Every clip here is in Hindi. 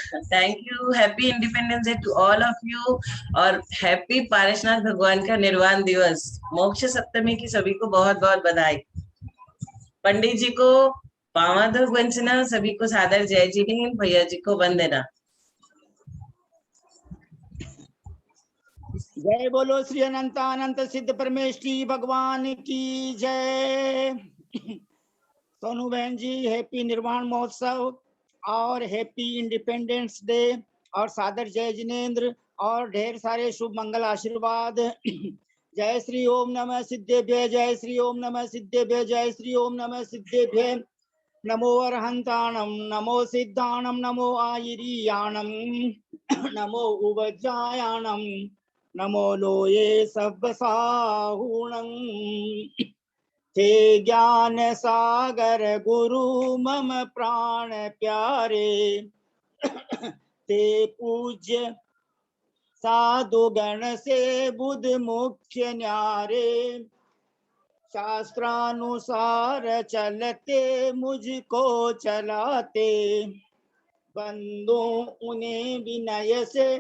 Thank you. Happy independence day to all of you. और हैप्पी पारसनाथ भगवान का निर्वाण दिवस, मोक्ष सप्तमी की सभी को बहुत बहुत बधाई। पंडित जी को पावाधो वंचना, सभी को सादर जय जी हिंद, भैया जी को वंदना। जय बोलो श्री अनंत अनंत सिद्ध परमेश्वरी भगवान की जय। सोनू बहन जी, हैप्पी निर्वाण महोत्सव और हैप्पी इंडिपेंडेंस डे और सादर जय जिनेन्द्र और ढेर सारे शुभ मंगल आशीर्वाद। जय श्री ओम नमः सिद्धेभ्य, जय श्री ओम नमः सिद्धेभ्य, जय श्री ओम नमः सिद्धेभ्य। नमो अरहंताणम, नमो सिद्धाणम, नमो आयिरियाणम, नमो उवज्जायाणम, नमो लोये सब्बसाहूणं। हे ज्ञान सागर गुरु मम प्राण प्यारे, ते पूज्य साधु गण से बुध मुख्य न्यारे। शास्त्रानुसार चलते मुझको चलाते, बंदो उन्हें विनय से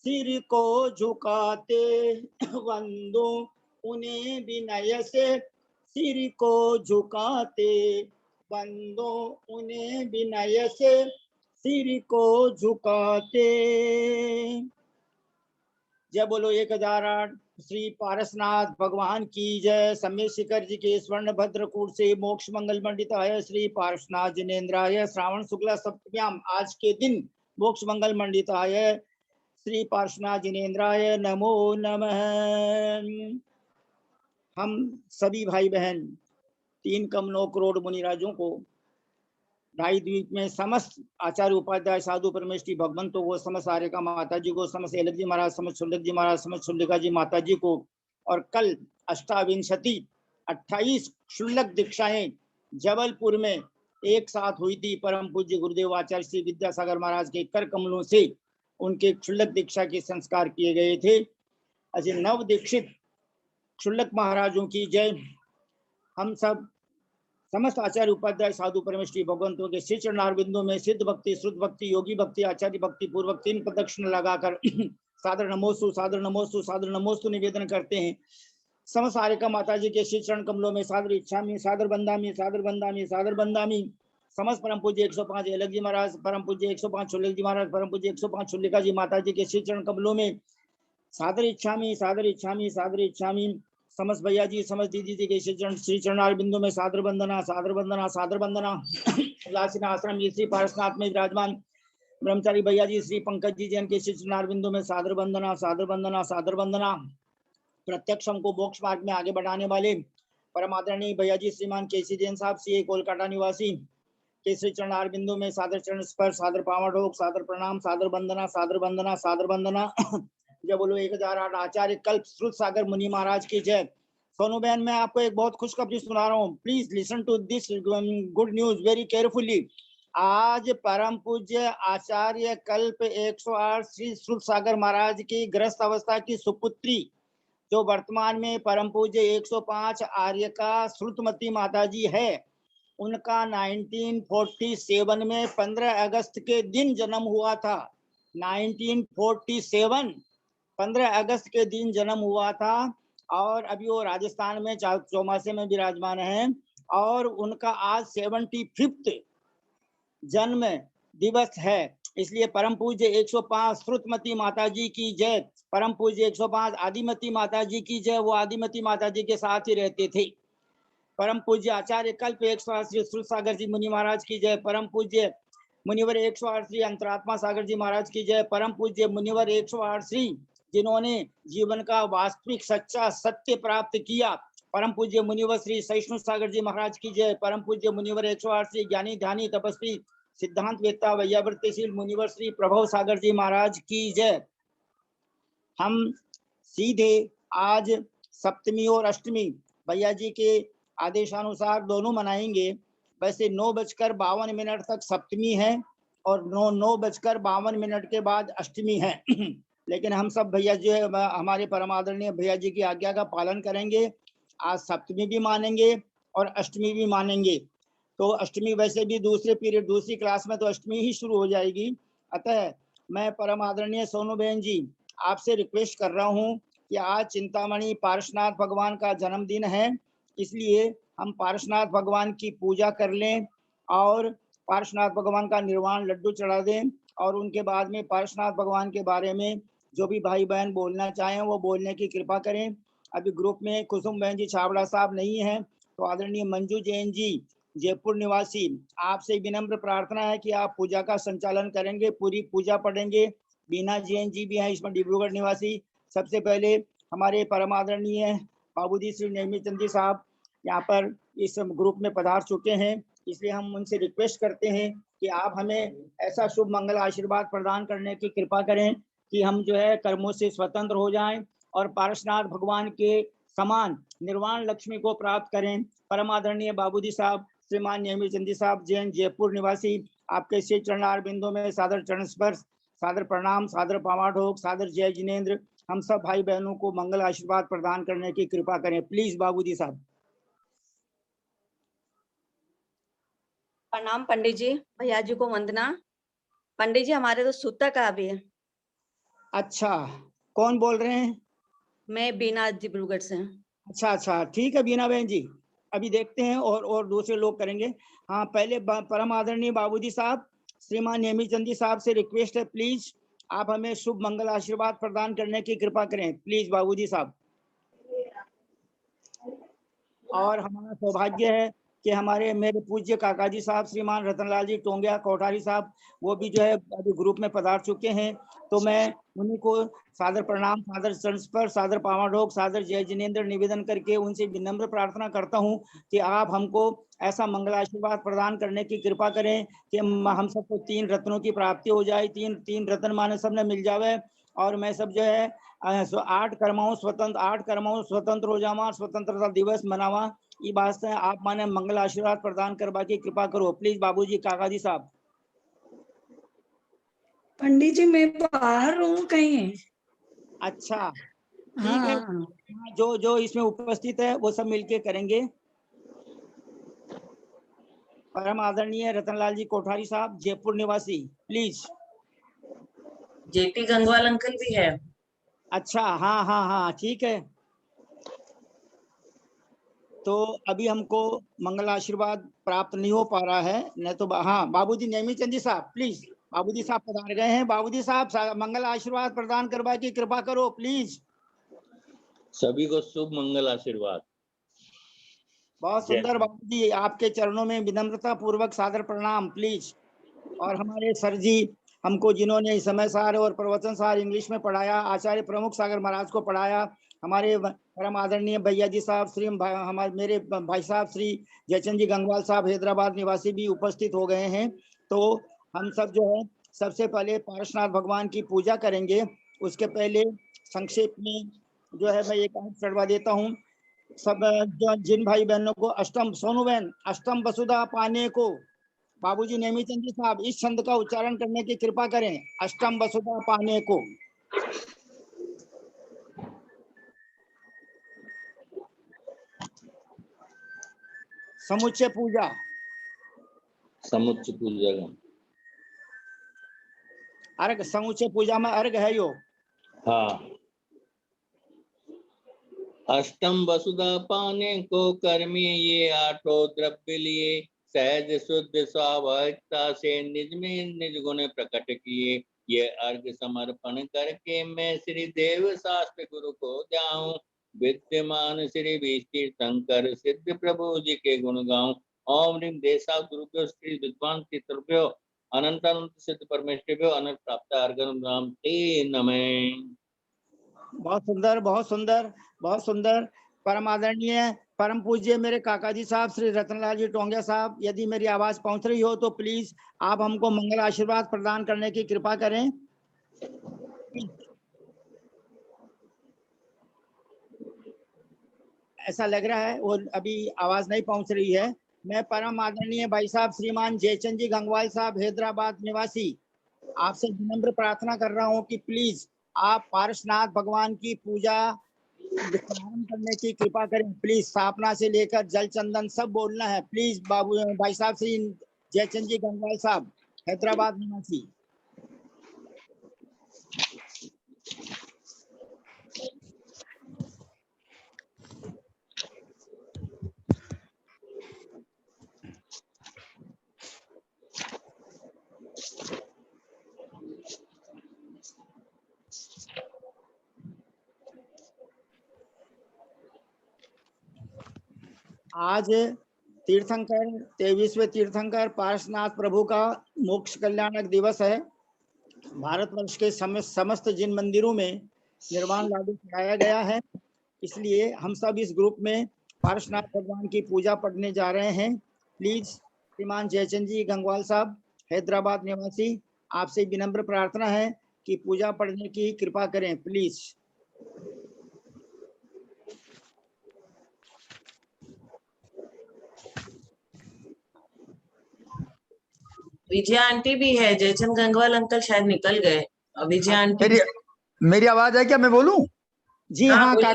सिर को झुकाते। बंदो उन्हें विनय से सिर को झुकाते, बंदो उन्हें विनय से सिर को झुकाते। जय बोलो 1008 श्री पारसनाथ भगवान की जय। समय शिखर जी के स्वर्ण भद्रकूट से मोक्ष मंगल मंडिताय श्री पारसनाथ जिनेन्द्राय श्रावण शुक्ला सप्तम्याम, आज के दिन मोक्ष मंगल मंडिताय श्री पार्श्वनाथ जिनेन्द्राय नमो नमः। हम सभी भाई बहन 3,9 करोड़ मुनिराजों को, ढाई द्वीप में समस्त आचार्य उपाध्याय साधु परमेश्वरी भगवंतों को, समस्त आर्यका माता जी को, समस्त एलक जी महाराज, समस्त शुल्लक जी महाराज, समस्त शुल्लिका जी माता जी को, और कल अष्टाविंशति 28 शुल्लक दीक्षाएं जबलपुर में एक साथ हुई थी। परम पूज्य गुरुदेव आचार्य श्री विद्यासागर महाराज के कर कमलों से उनके क्षुल्लक दीक्षा के संस्कार किए गए थे। अजय नव दीक्षित क्षुल्लक महाराजों की जय। हम सब समस्त आचार्य उपाध्याय साधु परमेश्वरी भगवंतों के श्री चरणारविंदों में सिद्ध भक्ति, श्रुत भक्ति, योगी भक्ति, आचार्य भक्ति पूर्वक 3 प्रदक्षिण लगाकर सादर नमोस्तु, सादर नमोस्तु, सादर नमोस्तु निवेदन करते हैं। समस्त आर्यका माता जी के श्री चरण कमलों में सादर इच्छामि, सादर बंदामि, सादर बंदामि, सादर बंदामि। समस्त परम पूज्य 105 एलक जी महाराज, परम पूज्य 105 शुल्लक जी महाराज, परम पूज्य 105 शुल्लिका जी माता जी के श्री चरण कमलों में सादर इच्छामि, सादर इच्छामि, सादर इच्छामि। समस्त भैया जी, समस्त दीदी जी के श्री चरणार बिंदु में सादर वंदना, सादर वंदना, सादर वंदना। उल्लासीना आश्रम श्री पारसनाथ में विराजमान ब्रह्मचारी भैया जी श्री पंकज जी जैन के श्री चरणार बिंदु में सादर वंदना, सादर वंदना, सादर वंदना। प्रत्यक्ष हमको मोक्ष मार्ग में आगे बढ़ाने वाले परम आदरणीय भैया जी श्रीमान केसी जैन साहब सीए कोलकाता निवासी के श्री चरणार बिंदु में सादर चरण स्पर्श, सादर पावनोक, सादर प्रणाम, सादर वंदना, सादर वंदना, सादर वंदना। जय बोलो 1008 आचार्य कल्प श्रुत सागर मुनि महाराज की जय। सोनू बहन, मैं आपको एक बहुत खुशखबरी सुना रहा हूँ। Please listen to this good news very carefully. आज परम पूज्य आचार्य कल्प 108 श्री श्रुत सागर महाराज की ग्रस्त अवस्था की सुपुत्री, जो वर्तमान में परम पूज्य 105 आर्य का श्रुतमती माता जी है, उनका 1947 में 15 अगस्त के दिन जन्म हुआ था। 1947 15 अगस्त के दिन जन्म हुआ था और अभी वो राजस्थान में चौमासे में विराजमान है। और उनका आज 75th जन्म दिवस है। इसलिए परम पूज्य 105 श्रुतमती माता जी की जय, परम पूज्य 105 आदिमती माता जी की जय। वो आदिमती माता जी के साथ ही रहते थे। परम पूज्य आचार्य कल्प 108 श्री श्रुत सागर जी मुनि महाराज की जय। परम पूज्य मुनिवर 108 श्री अंतरात्मा सागर जी महाराज की जय। परम पूज्य मुनिवर 108 श्री जिन्होंने जीवन का वास्तविक सच्चा सत्य प्राप्त किया, परम पूज्य मुनिवर श्री सहिष्णु सागर जी महाराज की जय। परम पूज्य मुनिवर 108 श्री ज्ञानी ध्यानी तपस्वी सिद्धांत वेत्ता वैयावृत्तिशील मुनिवर श्री प्रभव सागर जी महाराज की जय। हम सीधे आज सप्तमी और अष्टमी भैया जी के आदेशानुसार दोनों मनाएंगे। वैसे 9:52 तक सप्तमी है और 9:52 के बाद अष्टमी है। लेकिन हम सब भैया जो है हमारे परम आदरणीय भैया जी की आज्ञा का पालन करेंगे। आज सप्तमी भी मानेंगे और अष्टमी भी मानेंगे। तो अष्टमी वैसे भी दूसरे पीरियड दूसरी क्लास में तो अष्टमी ही शुरू हो जाएगी। अतः मैं परम आदरणीय सोनू बहन जी आपसे रिक्वेस्ट कर रहा हूँ कि आज चिंतामणि पार्श्वनाथ भगवान का जन्मदिन है, इसलिए हम पार्श्वनाथ भगवान की पूजा कर लें और पार्श्वनाथ भगवान का निर्वाण लड्डू चढ़ा दें और उनके बाद में पार्श्वनाथ भगवान के बारे में जो भी भाई बहन बोलना चाहें वो बोलने की कृपा करें। अभी ग्रुप में कुसुम बहन जी छाबड़ा साहब नहीं है, तो आदरणीय मंजू जैन जी जयपुर निवासी, आपसे विनम्र प्रार्थना है कि आप पूजा का संचालन करेंगे, पूरी पूजा पढ़ेंगे। बीना जैन जी भी हैं इसमें डिब्रूगढ़ निवासी। सबसे पहले हमारे परम आदरणीय बाबूजी श्री नेमी चंद जी साहब यहाँ पर इस ग्रुप में पधार चुके हैं, इसलिए हम उनसे रिक्वेस्ट करते हैं कि आप हमें ऐसा शुभ मंगल आशीर्वाद प्रदान करने की कृपा करें कि हम जो है कर्मों से स्वतंत्र हो जाएं और पार्श्वनाथ भगवान के समान निर्वाण लक्ष्मी को प्राप्त करें। परम आदरणीय बाबूजी साहब श्रीमान नेमी चंद जी साहब जैन जयपुर निवासी, आपके श्री चरणार बिंदु में सादर चरण स्पर्श, सादर प्रणाम, सादर पामाढोक, सादर जय जिनेन्द्र। हम सब भाई बहनों को मंगल आशीर्वाद प्रदान करने की कृपा करें, प्लीज बाबूजी साहब। प्रणाम पंडित जी, भैया जी को वंदना। पंडित जी हमारे तो सूतक का अभी है। अच्छा, कौन बोल रहे हैं? मैं बीना डिब्रूगढ़ से। अच्छा अच्छा, ठीक है बीना बहन जी, अभी देखते हैं और दूसरे लोग करेंगे। हाँ, पहले परम आदरणीय बाबूजी साहब श्रीमान नेमी चंद जी साहब से रिक्वेस्ट है, प्लीज आप हमें शुभ मंगल आशीर्वाद प्रदान करने की कृपा करें, प्लीज बाबूजी साहब। और हमारा सौभाग्य है कि हमारे मेरे पूज्य काका जी साहब श्रीमान रतनलाल जी टोंगिया कोठारी साहब वो भी जो है अभी ग्रुप में पधार चुके हैं, तो मैं उन्हीं को सादर प्रणाम, सादर चरण स्पर्श, सादर पामाढोक, सादर जय जिनेन्द्र निवेदन करके उनसे विनम्र प्रार्थना करता हूं कि आप हमको ऐसा मंगल आशीर्वाद प्रदान करने की कृपा करें कि हम सबको 3 रत्नों की प्राप्ति हो जाए। तीन रत्न माने सबने मिल जावे और मैं सब जो है 8 कर्माओं स्वतंत्र हो जावा, स्वतंत्रता दिवस मनावा। ये बात से आप माने मंगल आशीर्वाद प्रदान करवा की कृपा करो, प्लीज बाबूजी काका जी साहब। पंडित जी मैं बाहर हूँ कहीं। अच्छा ठीक है, हाँ जो जो इसमें उपस्थित है वो सब मिलके करेंगे। परम आदरणीय रतनलाल जी कोठारी साहब जयपुर निवासी, प्लीज। जेपी गंगवाल अंकल भी है। अच्छा, हाँ हाँ हाँ, ठीक है। तो अभी हमको मंगल आशीर्वाद प्राप्त नहीं हो पा रहा है, नहीं तो हाँ बाबूजी नेमी चंद जी साहब प्लीज, बाबूजी साहब पधार गए हैं। बाबूजी साहब मंगल आशीर्वाद प्रदान करवा की कृपा करो, प्लीज। सभी को शुभ मंगल आशीर्वाद। बहुत सुंदर बाबूजी, आपके चरणों में विनम्रता पूर्वक सादर प्रणाम, प्लीज। और हमारे सर जी हमको जिन्होंने समय सार और प्रवचन सार इंग्लिश में पढ़ाया, आचार्य प्रमुख सागर महाराज को पढ़ाया, हमारे परम आदरणीय भैया जी साहब श्री हमारे मेरे भाई साहब श्री जयचंद जी गंगवाल साहब हैदराबाद निवासी भी उपस्थित हो गए हैं। तो हम सब जो है सबसे पहले पार्श्वनाथ भगवान की पूजा करेंगे। उसके पहले संक्षेप में जो है मैं एक अंक चढ़वा देता हूँ। सब जिन भाई बहनों को अष्टम, सोनू बहन अष्टम वसुधा पाने को, बाबूजी नेमी चंद जी साहब इस छंद का उच्चारण करने की कृपा करें, अष्टम वसुधा पाने को। समुच्चय पूजा, समुच्चय पूजा, अर्घ, समुच्चय पूजा में अर्घ है यो। हाँ। अष्टम वसुधा पाने को कर्मी ये 8 द्रव्य लिए, सहज शुद्ध स्वाभाविकता से निज में निज गुण प्रकट किए। ये अर्घ समर्पण करके मैं श्री देव शास्त्र गुरु को जाऊं, विद्यमान श्री विष्णु शंकर सिद्ध प्रभु जी के गुण गाऊं। ओम ह्रीं देशा गुरुभ्यो श्री विद्वान चित्रभ्यो अनंत अनंत सिद्ध परमेश्वरभ्यो अनंत प्राप्त अर्घम राम ते नमः। बहुत सुंदर, बहुत सुंदर, बहुत सुंदर। परम आदरणीय परम पूज्य मेरे काका जी साहब श्री रतनलाल जी टोंगिया साहब, यदि मेरी आवाज पहुंच रही हो तो प्लीज आप हमको मंगल आशीर्वाद प्रदान करने की कृपा करें। ऐसा लग रहा है वो अभी आवाज नहीं पहुंच रही है। मैं परम आदरणीय भाई साहब श्रीमान जयचंद जी गंगवाल साहब हैदराबाद निवासी, आपसे विनम्र प्रार्थना कर रहा हूं कि प्लीज आप पार्श्वनाथ भगवान की पूजा प्रारंभ करने की कृपा करें। प्लीज स्थापना से लेकर जल चंदन सब बोलना है, प्लीज। बाबू भाई साहब श्री जयचंद जी गंगवाल साहब हैदराबाद निवासी। आज तीर्थंकर 23वें तीर्थंकर पार्श्वनाथ प्रभु का मोक्ष कल्याणक दिवस है। भारतवर्ष के समस्त जिन मंदिरों में निर्वाण लाडू चढ़ाया गया है, इसलिए हम सब इस ग्रुप में पार्श्वनाथ भगवान की पूजा पढ़ने जा रहे हैं। प्लीज श्रीमान जयचंद जी गंगवाल साहब, हैदराबाद निवासी, आपसे विनम्र प्रार्थना है कि पूजा पढ़ने की कृपा करें प्लीज। विजया आंटी भी है, जयचंद गंगवाल अंकल शायद निकल गए। विजया आंटी, मेरी आवाज है क्या, मैं बोलूं? जी हाँ, बोलिए।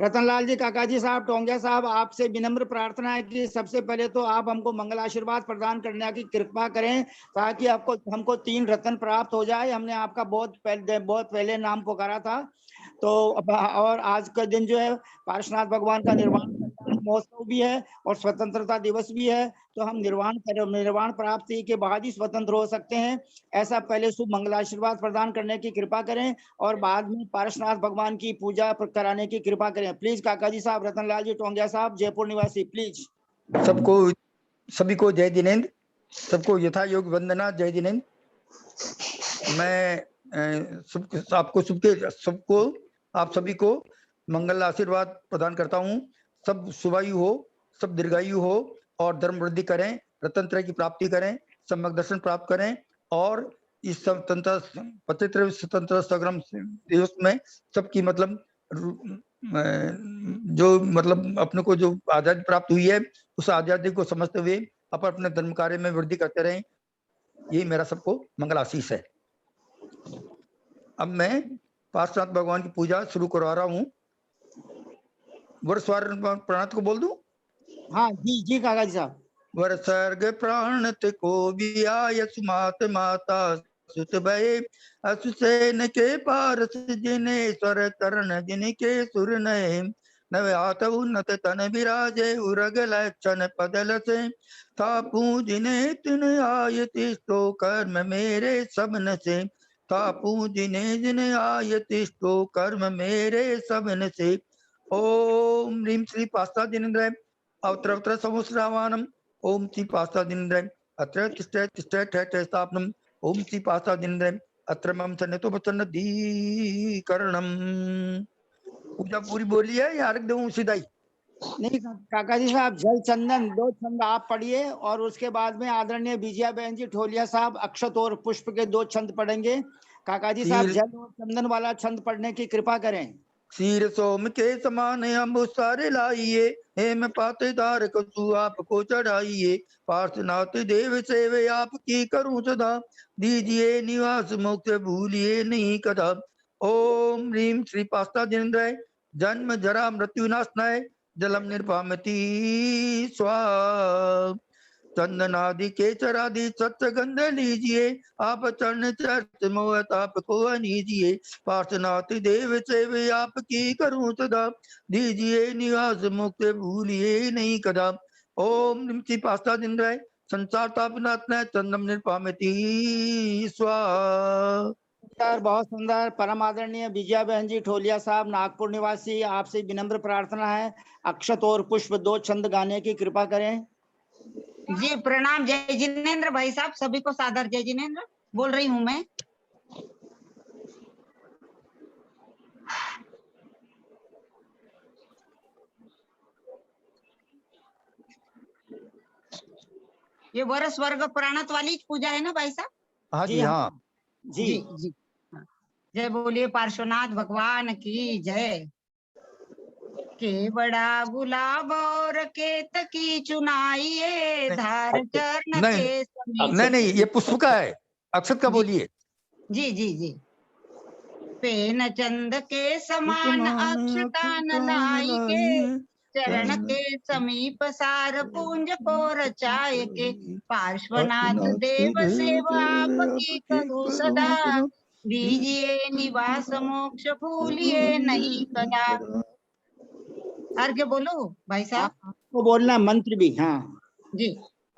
रतनलाल जी, काका जी साहब, टोंगिया साहब, आपसे विनम्र प्रार्थना है कि सबसे पहले तो आप हमको मंगल आशीर्वाद प्रदान करने की कृपा करें ताकि हमको 3 रत्न प्राप्त हो जाए। हमने आपका बहुत पहले नाम पुकारा था, तो और आज का दिन जो है पार्श्वनाथ भगवान का निर्वाण महोत्सव भी है और स्वतंत्रता दिवस भी है, तो हम निर्वाण प्राप्ति के बाद ही स्वतंत्र हो सकते हैं। ऐसा पहले शुभ मंगलाशीर्वाद प्रदान करने की कृपा करें और बाद में पार्श्वनाथ भगवान की पूजा कराने की कृपा करें प्लीज। काका जी साहब, रतनलाल जी टोंगिया साहब, जयपुर निवासी, प्लीज। सभी को जय जिनेन्द्र, सबको यथा योग वंदना, जय जिनेन्द्र। मैं सबको आप सभी को मंगल आशीर्वाद प्रदान करता हूँ। सब शुभायु हो, सब दीर्घायु हो और धर्म वृद्धि करें, रत्न की प्राप्ति करें, सम्यक दर्शन प्राप्त करें और इस पवित्र स्वतंत्रता संग्राम दिवस में सबकी जो अपने को जो आजादी प्राप्त हुई है, उस आजादी को समझते हुए अपने धर्म कार्य में वृद्धि करते रहें। यही मेरा सबको मंगल आशीष है। अब मैं पार्श्वनाथ भगवान की पूजा शुरू करवा रहा हूँ। वर्षवार प्रणत को बोल दूं? हाँ जी जी काका जी साहब। वर सर्ग प्राणत को बिया सुमात माता सुत भय असुसेन के पारस जिने स्वर करण जिनके सुर नये नव्यात उन्नत तन विराजे उरग लक्षण पदल से था पूजिने तिन आय तिष्ठो कर्म मेरे सबन से था पूजिने जिन आय तिष्ठो कर्म मेरे सबन से। ओम ह्रीं श्री पास्ता जिनेन्द्राय अवत्र सहस्रावानम। ओम श्री पास्ता जिनेन्द्राय अत्र तिष्ठ स्थापनम। ओम श्री पास्ता जिनेन्द्राय अत्र मम सन्नतो वचनदीकरणम। पूजा पूरी बोली है या रख दूं सीधा ही? नहीं काका जी साहब, जल चंदन 2 छंद आप पढ़िए और उसके बाद में आदरणीय विजया बहन जी ठोलिया साहब अक्षत और पुष्प के 2 छंद पढ़ेंगे। काका जी साहब जल और चंदन वाला छंद पढ़ने की कृपा करें। क्षीर सोम के समान अम्बु सारे लाइए, हेम पातेदार कछु आपको चढ़ाइए। पार्श्वनाथ देव सेवे आपकी करूं सदा, दीजिए निवास मुक्त भूलिए नहीं कदा। ओम ह्रीं श्री पास्ता जिनेन्द्राय जन्म जरा मृत्यु नाशनाय जलम निर्वामति स्वाहा। चंदनादि केचरादि सत्सगंध लीजिए, आप चरण चर्च मोहत आपको अनीजिए। पार्श्वनाथ देव सेवे आपकी करूं सदा, दीजिए निवास मुक्त भूलिए नहीं कदा। ओम निमची पास्ता जिनेन्द्राय संसार तापनाथ चंदम निर्पामति स्वाहा। बहुत सुंदर। परम आदरणीय विजया बहन जी ठोलिया साहब नागपुर निवासी, आपसे विनम्र प्रार्थना है अक्षत और पुष्प 2 छंद गाने की कृपा करें। जी प्रणाम। जय जिनेन्द्र भाई साहब, सभी को सादर जय जिनेन्द्र बोल रही हूँ मैं। ये वर स्वर्ग प्राणत वाली पूजा है ना भाई साहब? हाँ जी हाँ जी जी जी। जय बोलिए पार्श्वनाथ भगवान की जय। के बड़ा गुलाब और केत की चुनाइए, धार चरण के समीप। नहीं ये पुष्प का है, अक्षत का बोलिए। जी जी जी। पेन चंद के समान अक्षतान लाई के, चरण के समीप सार पूंज को रचाए के। पार्श्वनाथ देव सेवा आपकी करूं सदा, दीजिए निवास मोक्ष भूलिए नहीं कदा। अर्घ्य बोलो भाई साहब? वो बोलना मंत्र भी। हाँ जी।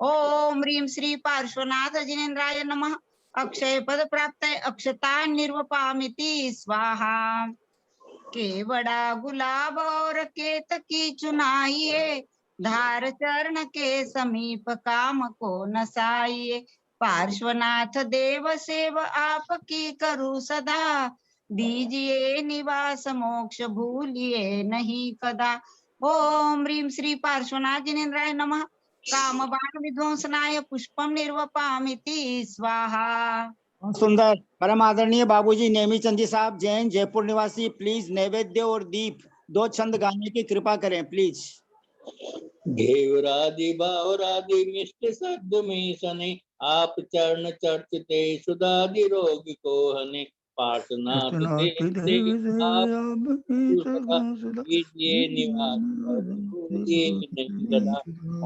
ओम ह्रीं श्री पार्श्वनाथ जिनेन्द्राय नमः। अक्षय पद प्राप्त अक्षता निर्वपामिति स्वाहा। के बड़ा गुलाब और केत की चुनाइए, धार चरण के समीप काम को नसाइए। पार्श्वनाथ देव सेव आपकी करूँ सदा, दीजिए निवास मोक्ष भूलिए नहीं कदा। ओम ह्रीं श्री पार्श्वनाथ जिनेन्द्राय नमः। कामबाण विध्वंसनाय पुष्पम निर्वपामिति स्वाहा। बहुत सुंदर। परम आदरणीय बाबूजी नेमीचंद जी साहब, जैन, जयपुर निवासी, प्लीज नैवेद्य और दीप 2 छंद गाने की कृपा करें प्लीज। घेवरादि बावरादि मिष्ट सद्द में सने, आप चरण चर्चते सुधादि रोग को हने। पार्श्वनाथ देव से आप सदा, कीजिए निवास भूलिए नहीं कदा।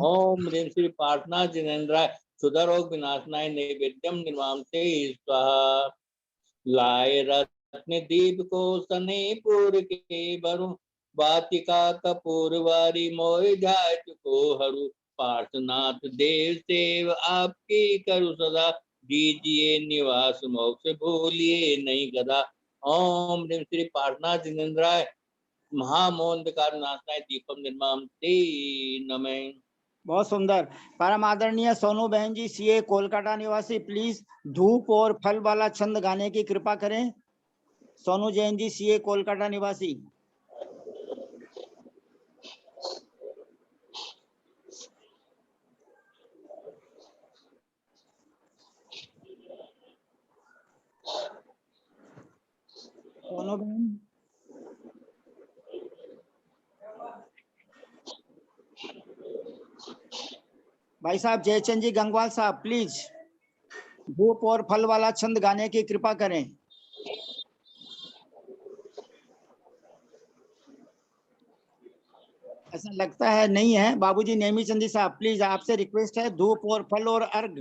ओम ह्रीं श्री पार्श्वनाथ जिनेन्द्राय सुधरोग विनाशनाय नैवेद्यम निर्मामते स्वाहा। लाए रत्न दीप को सने पूर के बरु, वाटिका कपूर वारी मोय जाय को हरू। पार्श्वनाथ देव सेव आपकी करू सदा, दीजिए निवास मोक्ष भूलिए नहीं गदा। ओम ह्रीं श्री पार्श्वनाथ जिनेन्द्राय महामोंदकार नाशनाय दीपम निर्मामते नमः। बहुत सुंदर। परम आदरणीय सोनू बहन जी, सीए कोलकाता निवासी, प्लीज धूप और फल वाला छंद गाने की कृपा करें। सोनू जैन जी, सीए कोलकाता निवासी। सोनू बहन, भाई साहब जयचंद जी गंगवाल साहब, प्लीज धूप और फल वाला छंद गाने की कृपा करें। ऐसा लगता है नहीं है। बाबूजी नेमीचंद जी साहब, प्लीज आपसे रिक्वेस्ट है, धूप और फल और अर्घ।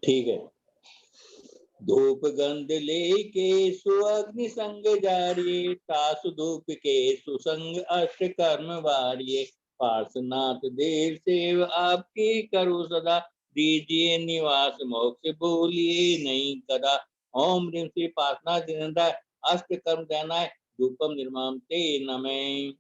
ठीक है। धूप गंध लेके सुअग्नि संग जारिये, सासु धूप के सुसंग अष्ट कर्म वारिये। पार्श्वनाथ देव सेव आपकी करू सदा, दीजिए निवास मोक्ष भूलिए नहीं कदा। ओम ह्रीं श्री पार्श्वनाथ जिनेन्द्राय अष्ट कर्म ध्यानाय धूपम निर्मामते नमः।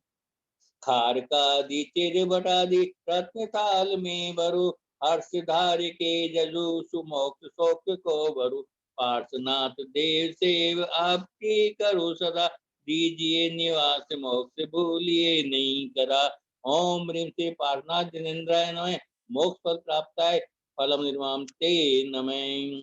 खारकादि चिर बटादि रत्न थाल में भरू, हर्ष धार के जजु सुमोक्ष शोक को भरू। पार्श्वनाथ देव सेव आपकी करू सदा, दीजिए निवास मोक्ष भूलिए नहीं कदा। ओम ह्रीं श्री पार्श्वनाथ जिनेन्द्राय नमः। मोक्ष फल प्राप्ताय फलम निर्मामते नमः।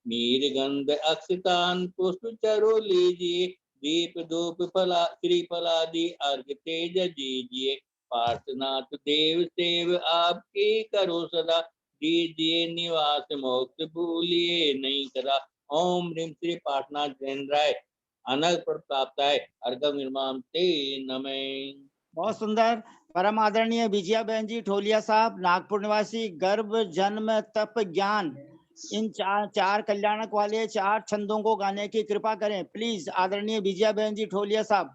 नीरगंध अक्षतान पुष्प चरो लीजिए, दीप धूप फला श्रीफलादि अर्घ तेज दीजिए। पार्श्वनाथ देव सेव आपकी करो सदा, दीजिए निवास मोक्ष भूलिए नहीं कदा। ओम ह्रीं श्री पार्श्वनाथ जिनेन्द्राय अनग प्राप्ताय अर्घम निर्मामते नमः। बहुत सुंदर। परम आदरणीय विजया बहन जी ठोलिया साहब, नागपुर निवासी, गर्भ जन्म तप ज्ञान, इन चार कल्याणक वाले 4 छंदों को गाने की कृपा करें प्लीज। आदरणीय विजया बहन जी ठोलिया साहब।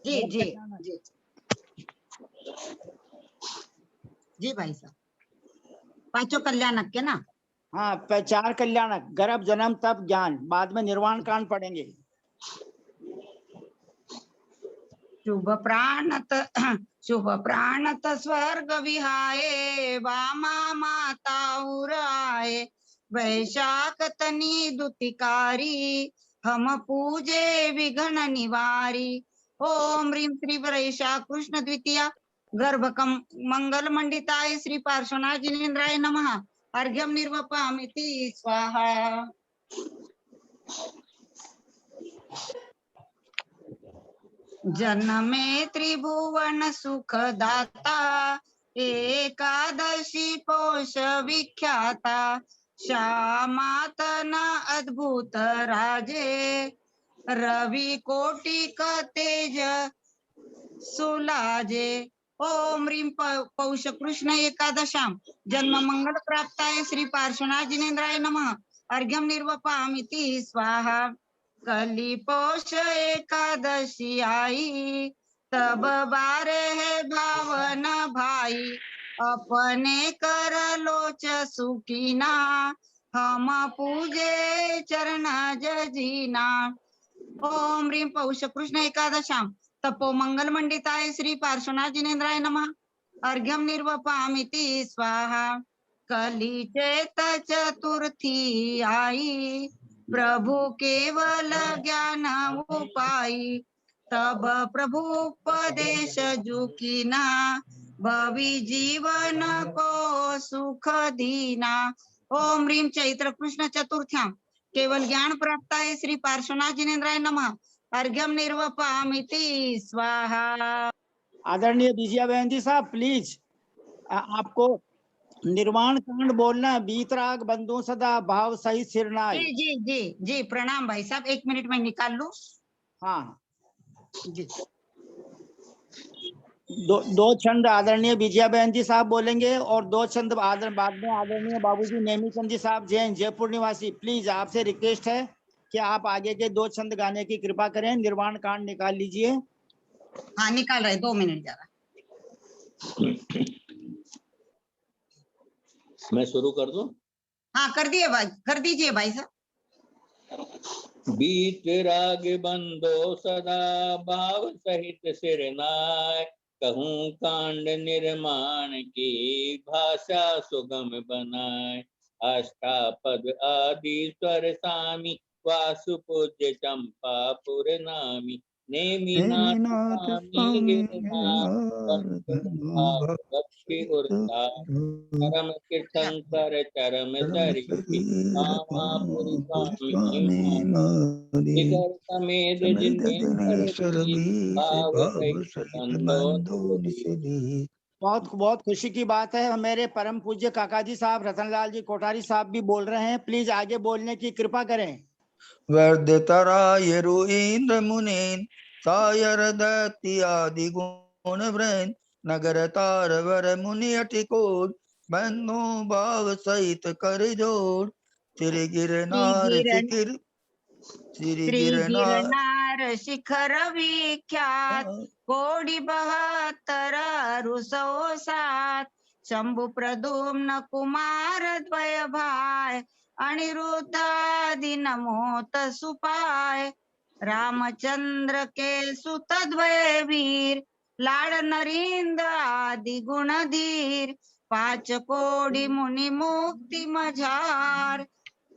जी जी जी जी भाई साहब, 5 कल्याणक के ना। हाँ, 4 कल्याणक, गर्भ जन्म तप ज्ञान, बाद में निर्वाण कांड पढ़ेंगे। शुभ प्राणत स्वर्ग विहाये, वामा माता उराए। वैशाख तनी दुतिकारी, हम पूजे विघ्न निवारी। ओम ह्रीं श्री वैशाख कृष्ण द्वितीया गर्भकम मंगल मंडिताय श्री पार्श्वनाथ जिनेन्द्राय नमः। अर्घ्यम निर्वपामिति स्वाहा। जन्मे त्रिभुवन सुख दाता, एकादशी पोष विख्याता। श्यामातना अद्भुत राजे, रवि कोटि का तेज सुलाजे। ओम ह्रीं पौष कृष्ण एकादशाम जन्म मंगल प्राप्ताय श्री पार्श्वनाथ जिनेन्द्राय नमः। अर्घ्यम निर्वपामिति स्वाहा। कली पौष एकादशी आई, तब बारे है भावन भाई। अपने कर लोच सुकीना, हम पूजे चरण जजीना। ओम ह्रीं पौष कृष्ण एकादशाम तपो मंगल मंडिताय श्री पार्श्वनाथ जिनेन्द्राय नमः। अर्घ्यम निर्वपामिति स्वाहा। कली चैत चतुर्थी आई, प्रभु केवल ज्ञान उपाई। तब प्रभु उपदेश जुकीना, भवि जीवन को सुख दीना। ओम ह्रीं चैत्र कृष्ण चतुर्थ्याम केवल ज्ञान प्राप्ताय श्री पार्श्वनाथ जिनेन्द्राय नमः। अर्घ्यम निर्वपामिति स्वाहा। आदरणीय विजया बहन जी साहब, प्लीज आपको निर्वाण कांड बोलना है। बीतराग बंधु सदा भाव सहित सिरनाई। जी जी जी जी, प्रणाम भाई साहब, 1 मिनट में निकाल लूं। हाँ, जी दो छंद आदरणीय विजया बहन जी साहब बोलेंगे और 2 छंद बाद में आदरणीय बाबूजी नेमीचंद जी साहब जैन जयपुर निवासी, प्लीज आपसे रिक्वेस्ट है कि आप आगे के 2 छंद गाने की कृपा करें। निर्वाण कांड निकाल लीजिए। हाँ, निकाल रहे, 2 मिनट जरा। मैं शुरू कर दूं? हाँ, कर दिए भाई, कर दीजिए भाई साहब। बीत राग बंदो सदा भाव सहित सिरनाय, कहूँ कांड निर्माण की भाषा सुगम बनाए। अष्टापद आदि स्वर सामी, वासु पूज्य चंपापुर नामी। नेमिनाथ स्वामी गिरनार, भक्ति उर्ता परम तीर्थंकर चरम सरी। कामापुर स्वामी जिगर समेत जिनेश्वर भी, भाव सहित बंदो निषेधी। बहुत बहुत खुशी की बात है, मेरे परम पूज्य काका जी साहब रतनलाल जी कोठारी साहब भी बोल रहे हैं। प्लीज आगे बोलने की कृपा करें। वर्धतराय इंद्र मुनीन, सायर दत्ति आदि गुण वृंद। नगर तार वर मुनि अटिकोट, बंधु भाव सहित कर जोड़। श्री गिरनार शिखिर, श्री श्री गिरनार गिरनार शिखर विख्यात, कोടി 72 रुसो 7। शंभु प्रद्युम्न कुमार द्वय भाय, अनिरुद्धादि नमोत सुपाय। रामचंद्र के सुत द्वय वीर, लाड नरेंद्र आदि गुणधीर। 5 कोടി मुनि मुक्ति मझार,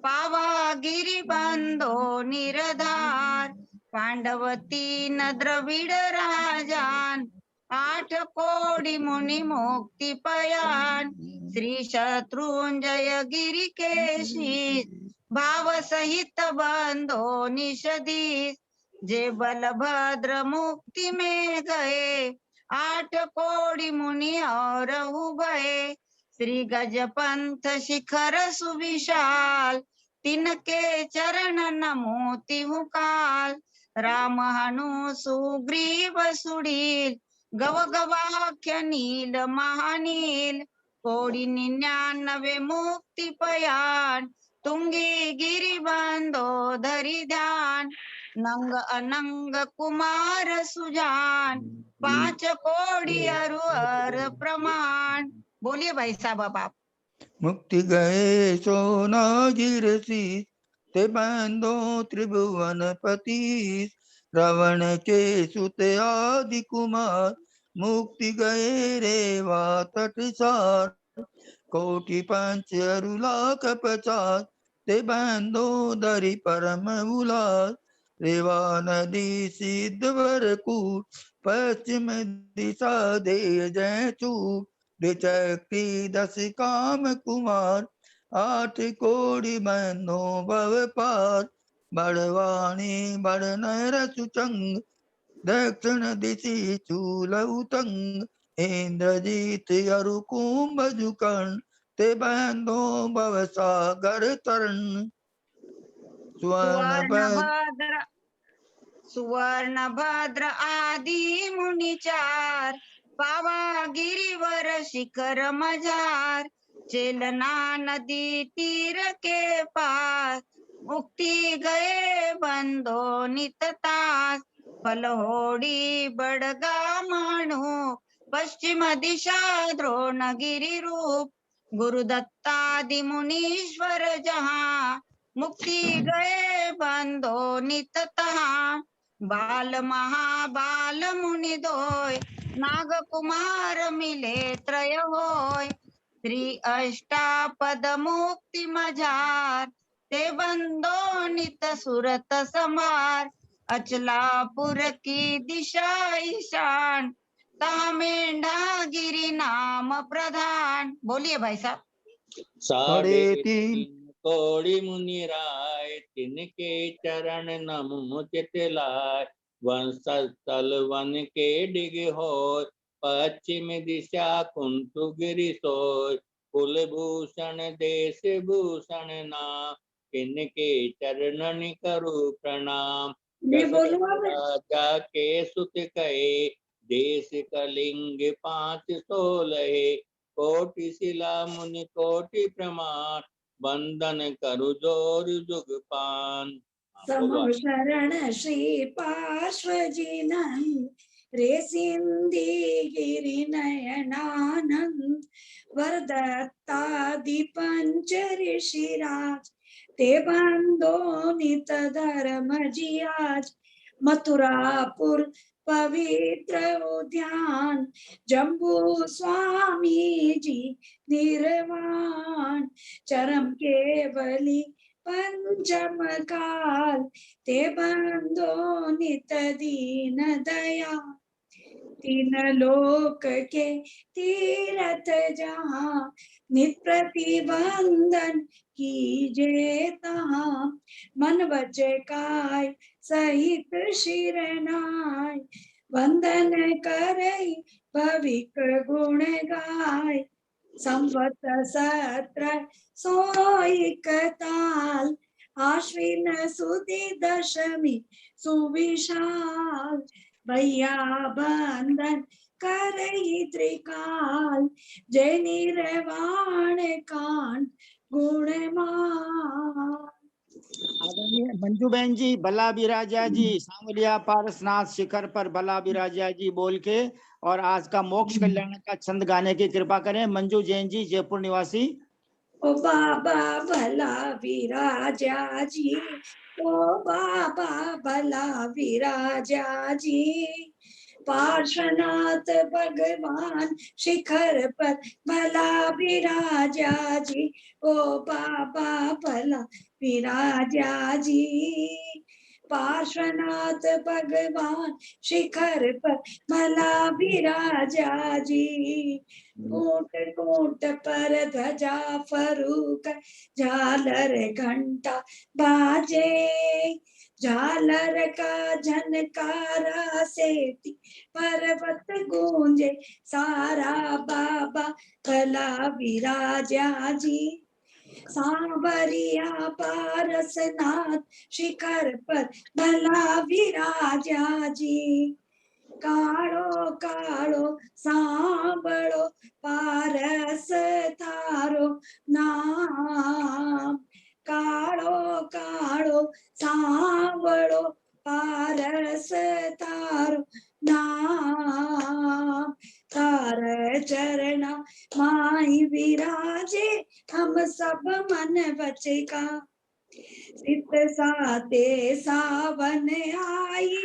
पावा गिरी बंधो निरधार। पांडवती न द्रविड राजान, 8 कोടി मुनि मुक्ति पयान। श्री शत्रुंजय गिरी केशी, भाव सहित बंधो निषदीस। जे बलभद्र मुक्ति में गए, 8 कोടി मुनि और भये। श्री गजपंथ शिखर सुविशाल, तिनके चरण नमोति हूँ काल। राम हनु सुग्रीव सुडील, गव गवाख्य नील महानील। कोടി 99 मुक्ति पयान, तुंगी गिरि बंधो धरि ध्यान। नंग अनंग कुमार सुजान, 5 कोടി अरुअर प्रमाण। बोलिए भाई साहब अब आप। मुक्ति गए सोना गिरसी, ते बंधो त्रिभुवन पति। रावण के सुत आदि कुमार, मुक्ति गए रेवा तटसार। कोटि 5 अरु लाख 50, ते बंधो धरि परम उल्लास। रेवा नदी सिद्धवर कूट, पश्चिम दिशा दे जय चूट। द्विचक्री 10 काम कुमार, 8 कोടി बंधो भव पार। बड़वाणी बड़ नर सुचंग, दक्षिण दिशि चूल उतंग। इंद्रजीत अरु कुंभ कर्ण, ते बंधो भव सागर तरण। सुवर्ण भद्र आदि मुनि 4, पावा गिरिवर शिखर मझार। चेलना नदी तीर के पास, मुक्ति गए बंधो नित तास। फलहोड़ी बड़गा मानो, पश्चिम दिशा द्रोणगिरि रूप। गुरुदत्तादि मुनीश्वर जहाँ, मुक्ति गए बंधो नित तहाँ। बाल महाबाल मुनि दोय, नाग कुमार मिले त्रय होय. श्री अष्टापद मुक्ती मझार, ते बंदो नित सुरत समार. अचलापुर की दिशा ईशान, तामेंढा गिरी नाम प्रधान. बोलिए भाई साहब. साढ़े साढ़े तीन तीन कौड़ी मुनि राय, तिनके चरण नमो चित लाय. वंशस्थल वन के डिग होय, पश्चिम दिशा कुंतु गिरि सोय. कुलभूषण देश भूषण नाम, तिनके चरणन करु प्रणाम. मैं दशरथ बोलूँ अब? राजा के सुत कहे, देश कलिंग 516. कोटि शिला मुनि कोटि प्रमाण, वंदन करु जोर जुग पान. समो शरण श्री पार्श्वजिनं, रे सिंधी गिरि नयनानंद. वरदत्तादि पंच ऋषिराज, ते बंदो नित धर्म जियाज. मथुरापुर पवित्र उद्यान, जम्बू स्वामी जी निर्वाण. चरम केवली पंचम काल, ते बंदो नित दीन दया. तीन लोक के तीरथ जहाँ, नित प्रतिबंधन कीजे तहाँ. मन वचन काय सहित शिरनाय, वंदन करई भविक गुण गाय. संवत 1701 ताल, आश्विन सुदी दशमी सुविशाल. भैया बंदन करई त्रिकाल, जय निर्वाण कांड गुणमान. आदरणीय मंजू बहन जी, भला बिराजा जी, सांवलिया पारसनाथ शिखर पर भला बिराजा जी बोल के और आज का मोक्ष कल्याण का छंद गाने की कृपा करें। मंजू जैन जी, जयपुर निवासी। ओ बाबा भला विराजा जी, ओ बाबा भला विराजा जी. पार्श्वनाथ भगवान शिखर पर भला विराजा जी, ओ बाबा भला विराजा जी. पार्श्वनाथ भगवान शिखर पर भला विराजा जी. कोट कोट पर ध्वजा फरूक, झालर घंटा बाजे. झालर का झनकारा से पर्वत गूंजे सारा, बाबा भला विराजा जी. सांवरिया पारसनाथ शिखर पर भला विराजा जी. काळो काळो सांभळो पारस थारो नाम. काळो काळो सांभळो पारस थारो नाम. तार चरणा माई विराजे, हम सब मन बचे का. सित साते सावन आई,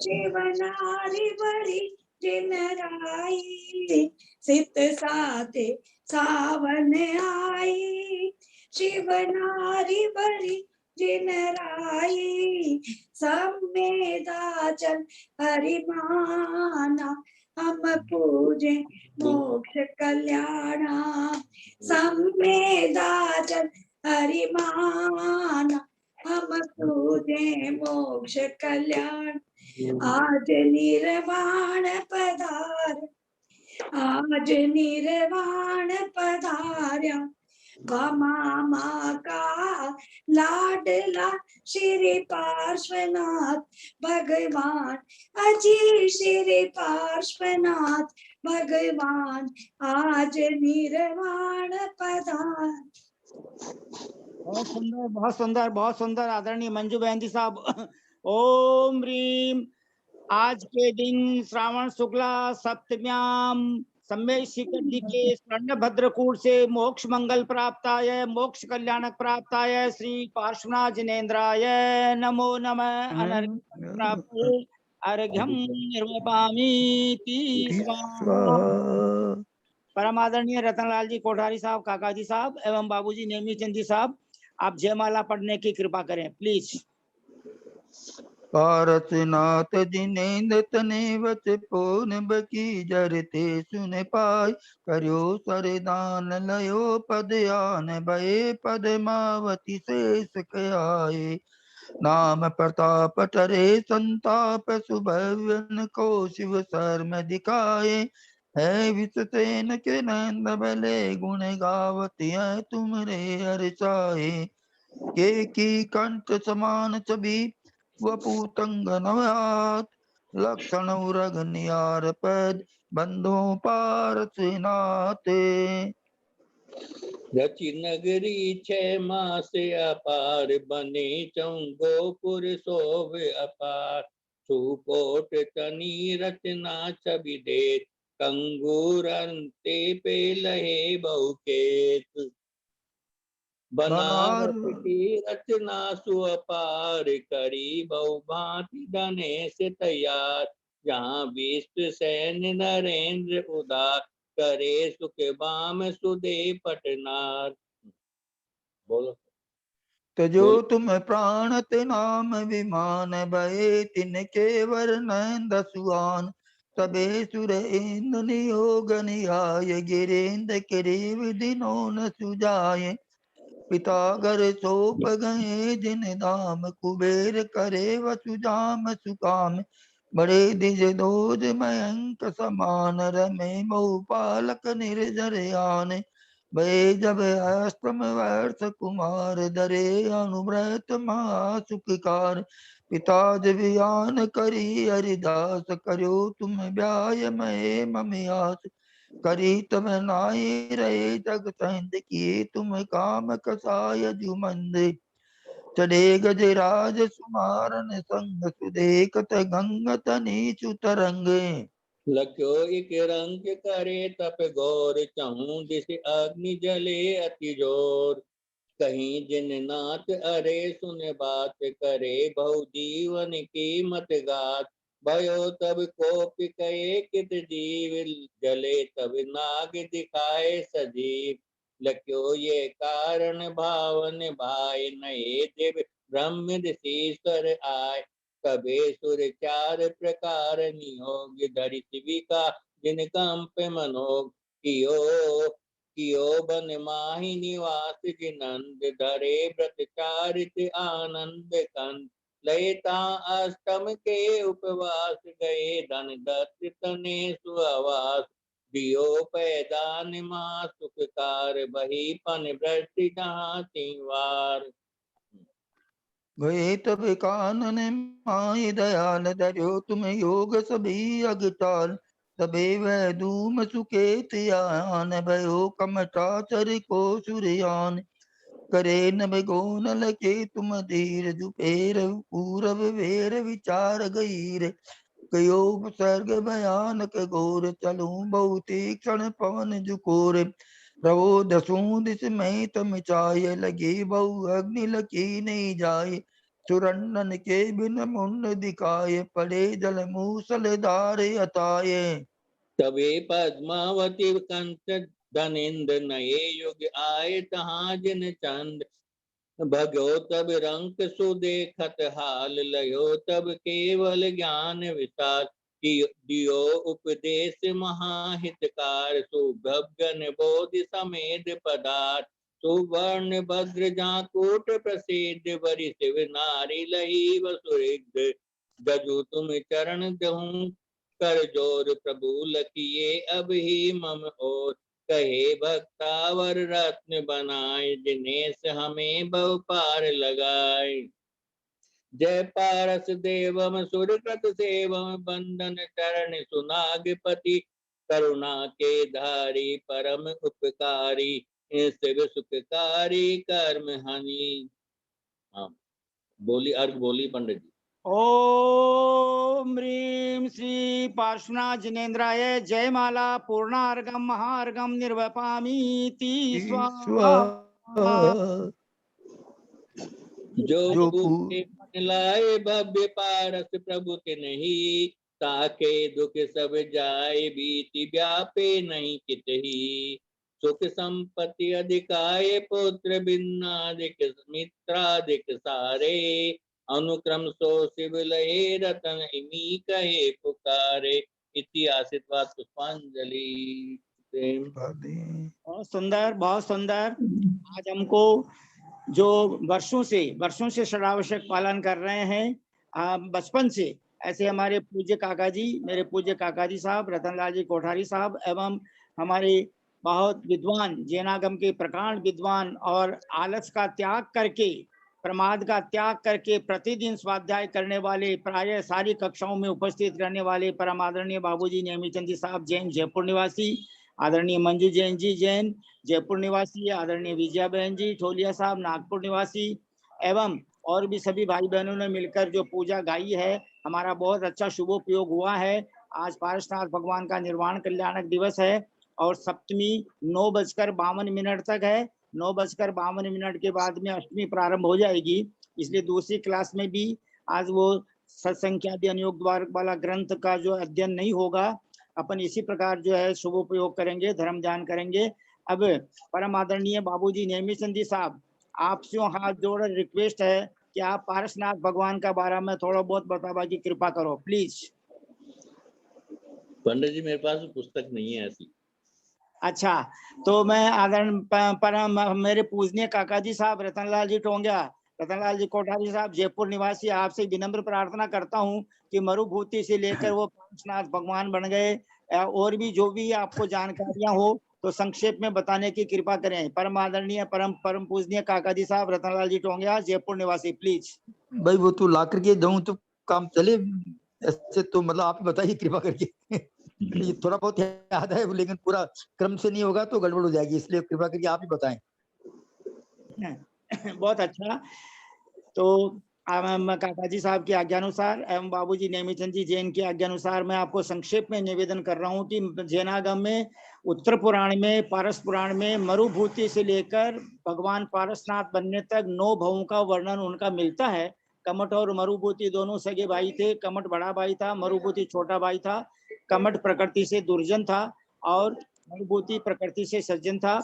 शिवनारी बड़ी जिनराई. सित साते सावन आई, शिवनारी बड़ी जिनराई. समेधा चल हरिमाना, हम पूजे मोक्ष कल्याणा. समेधा चल हरिमाना, हम पूजे मोक्ष कल्याण. आज निर्वाण पधार, आज निर्वाण पधार्या. मामा का लाडला श्री पार्श्वनाथ भगवान, अजी श्री पार्श्वनाथ भगवान, आज निर्वाण पधार. बहुत सुंदर, बहुत सुंदर, बहुत सुंदर आदरणीय मंजू बहन जी साहब। ओम ह्रीम। आज के दिन श्रावण शुक्ला सप्तम्याम सम्य शिखर के स्वर्ण भद्रकूट से मोक्ष मंगल प्राप्ताय मोक्ष कल्याणक प्राप्ताय श्री पार्श्वनाथ जिनेन्द्राय नमो नमः। अनर्घ्यं प्राप्ते अर्घ्यम निर्वपामि स्वाहा। परम आदरणीय रतनलाल जी कोठारी साहब, काका जी साहब एवं बाबूजी नेमी चंद जी साहब, आप जयमाला पढ़ने की कृपा करें प्लीज। पारसनाथ जिनेन्द्र तने वच पोन बकी जरते सुन पाय करो सरदान लयो पद आन भये पद्मावती शेष कयाए नाम प्रताप टरे संताप सुभवन को शिव शर्म दिखाए है विषसेन के नंद बले गुण गावती है तुमरे हर्षाए की कंठ समान छवि वपुतंग नवयात लक्षण उरग नियार पद बंधो पारस नाते। रचि नगरी 6 मास अपार बने चौगोपुर शोभ अपार सुकोट तनी रचना छवि दे कंगूरंते पे लहे बहुकेत बनारस की रचना सुअपार करी बहुभांति धने से तैयार जहाँ विश्व सैन नरेंद्र उदार करे सुख बाम सुदे पटनार। बोलो तजो तुम प्राण ते नाम विमान भये तिनके वरनंद सुआन सबे सुर इंद्र नियोग निहाय गिरेन्द्र करीब दिनों न सुजाए पितागर सौंप गए जिन धाम कुबेर करे वसुधाम सुकाम बड़े दिज दोज मयंक समान रमे बहुपालक निर्जर आने भय जब अष्टम वर्ष कुमार धरे अनुव्रत महासुखकार पिता जबियान करी हरिदास करो तुम ब्याय महे ममियास करी तब नाई रहे जग संत किए तुम काम कसाय जुमंद चढ़े गजराज सुमारन संग सुदेकत गंगत नीचु तरंगे लख्यो एक रंग करे तप गौर चहूं दिस अग्नि जले अति जोर कहीं जिन नाथ अरे सुन बात करे बहु जीवन की मत गात भयो तब कोप कहे कित जीव जले तब नाग दिखाए सजीव लख्यो ये कारण भावन भाई नये देव ब्रह्म ऋषिश्वर आय कबे सुर 4 प्रकार नियोग धरि शिविका जिन कंप मनोग कियो बन माहि निवास जिनंद धरे व्रत चारित आनंद कंद लयता अष्टम के उपवास गए धन दत्त तने सुआवास दियो पैदान मां सुखकार बही पन भ्रष्टि जहाँ तीवार। गए तब कानन माय दयाल धर्यो तुम योग सभी अगटाल तबे वह धूम सुकेत यान भयो कमटाचर को सुरयान करे नभ गोनल के तुम धीर जुपेर पूरब वेर विचार गईर कयो सर्ग भयानक घोर चलूं बहु तीक्ष्ण पवन जुकोर रवो दसों दिस में तम चाय लगे बहु अग्नि लकी नहीं जाए सुरन्नन के बिन मुंड दिखाए पड़े जल मूसल धार अताये तबे पद्मावती कंठ धनेन्द्र नये युग आए तहाँ जिन चंद भगो तब रंक सुदेखत हाल लयो तब केवल ज्ञान विशाल दियो उपदेश महाहितकार सुभगन बोधि समेत पदार्थ सुवर्ण भद्र जाकूट प्रसिद्ध बरि शिव नारी लही वसुरिग्ध गजु तुम चरण दहूं कर जोर प्रभु लकिए अब ही मम और कहे भक्तावर रत्न बनाए जिन्हें हमें बहु पार लगाए जय पारस देवम सुरकृत सेवम बंदन चरण सुनागपति करुणा के धारी परम उपकारी शिव सुखकारी कर्म हनि। हाँ बोली अर्घ बोली पंडित जी। ओम ह्रीं श्री पार्श्वनाथ जिनेन्द्राय जय माला पूर्णार्घम महार्घम निर्वपामीति स्वाहा। जो जो पूछे मन लाए भव्य पारस प्रभु के नहीं, ताके दुख सब जाए बीति व्यापे नहीं कितही। सुख संपत्ति अधिकाए पुत्र बिन्नादिक मित्रादिक सारे, अनुक्रम सो शिव लहे रतन इमी कहे पुकारे। इति आशीर्वाद पुष्पांजलि। बहुत सुंदर, बहुत सुंदर। आज हमको जो वर्षों से षडावश्यक पालन कर रहे हैं बचपन से, ऐसे हमारे पूज्य काका जी, मेरे पूज्य काका जी साहब रतनलाल जी कोठारी साहब, एवं हमारे बहुत विद्वान जैनागम के प्रकांड विद्वान और आलस का त्याग करके, प्रमाद का त्याग करके प्रतिदिन स्वाध्याय करने वाले, प्राय सारी कक्षाओं में उपस्थित रहने वाले परम आदरणीय बाबूजी नेमीचंद जी साहब जैन जयपुर निवासी, आदरणीय मंजू जैन जी जैन जयपुर निवासी, आदरणीय विजया बहन जी ठोलिया साहब नागपुर निवासी, एवं और भी सभी भाई बहनों ने मिलकर जो पूजा गाई है, हमारा बहुत अच्छा शुभोपयोग हुआ है। आज पारसनाथ भगवान का निर्वाण कल्याणक दिवस है और सप्तमी 9:52 तक है। 9:52 के बाद में अष्टमी प्रारंभ हो जाएगी, इसलिए दूसरी क्लास में भी आज वो सत्संख्यादि अनुयोग द्वार वाला ग्रंथ का जो अध्ययन नहीं होगा। अपन इसी प्रकार जो है शुभोपयोग करेंगे, धर्म ध्यान करेंगे। अब परम आदरणीय बाबूजी नेमीचंद जी साहब, आपसे हाथ जोड़ रिक्वेस्ट है कि आप पारसनाथ भगवान का बारे में थोड़ा बहुत बतावा की कृपा करो प्लीज। पंडित जी मेरे पास पुस्तक नहीं है ऐसी। अच्छा, तो मैं आदरण परम मेरे पूजनीय काका जी साहब रतनलाल जी टोंगिया, रतनलाल जी कोठारी साहब जयपुर निवासी, आपसे विनम्र प्रार्थना करता हूं कि मरुभूति से लेकर वो पारसनाथ भगवान बन गए, और भी जो भी आपको जानकारियां हो तो संक्षेप में बताने की कृपा करें। परम आदरणीय परम पूजनीय काका जी साहब रतनलाल जी टोंगिया जयपुर निवासी, प्लीज। भाई वो तो ला करके दूं तो काम चले, ऐसे तो मतलब आप ही बताइए कृपा करके। ये थोड़ा बहुत याद है लेकिन पूरा क्रम से नहीं होगा तो गड़बड़ हो जाएगी, इसलिए कृपा करके आप ही बताएं। बहुत अच्छा। तो काका जी साहब की आज्ञानुसार एवं बाबूजी नेमीचंद जी जैन की आज्ञानुसार मैं आपको संक्षेप में निवेदन कर रहा हूं कि जैनागम में उत्तर पुराण में, पारस पुराण में मरुभूति से लेकर भगवान पारसनाथ बनने तक 9 भवों का वर्णन उनका मिलता है। कमट और मरुभूति दोनों सगे भाई थे। कमट बड़ा भाई था, मरुभूति छोटा भाई था। कमट प्रकृति से दुर्जन था और मरुभूति प्रकृति से सज्जन था।